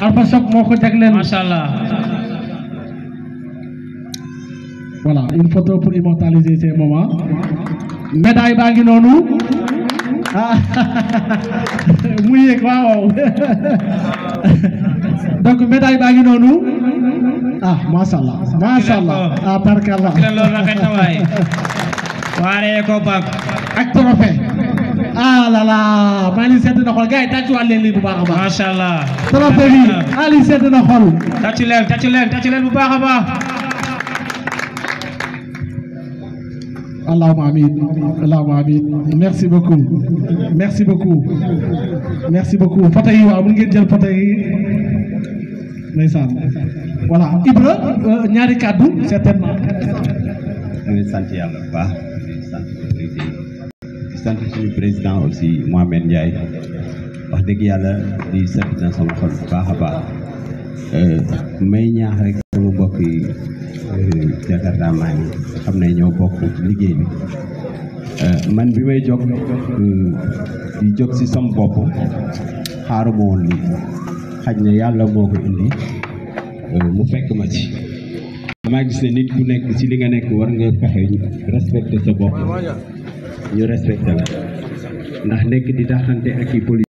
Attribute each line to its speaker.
Speaker 1: Alpha Shop moo ko jagleel.
Speaker 2: macha allah.
Speaker 1: Voilà, une photo pour immortaliser ces moments. Médaille baa ngi noonu. Ah mu yéeg waaw. Donc médaille baa ngi noonu. Ah macha allah macha allah. Ah barkallah.
Speaker 2: loolu rafet na waay. waaree ko bak.
Speaker 1: ak trophée. Ah là là maa ngi sedd na xol gars yi tàccuwaat leen lii bu baax a baax.
Speaker 2: macha allah.
Speaker 1: trophée bi maa ngi sedd na xol.
Speaker 2: tàccu leen bu baax a baax.
Speaker 1: Allahumma amin. Allahumma amin. Merci beaucoup. Merci beaucoup. Merci beaucoup. Photo yi waaw mun ngeen jël photo yi. Ndeysaan. Voilà Ibra ñaari kàddu certainement.
Speaker 3: di sant yàlla bu baax di sant suñu président aussi Mohamed Ndiaye wax dëgg yàlla di sant na sama xol bu baax a baax may ñaax rek sama mbokk yi Jakarta maa ngi xam ne ñoo bokk liggéey bi man bi may jóg di jóg si sama bopp xaaruma woon lii xaj na yàlla moo ko indi mu fekk ma ci damaa gis ne nit ku nekk ci li nga nekk war nga fexe respecté sa bopp ñu respecté la ndax nekk di taxante ak i politique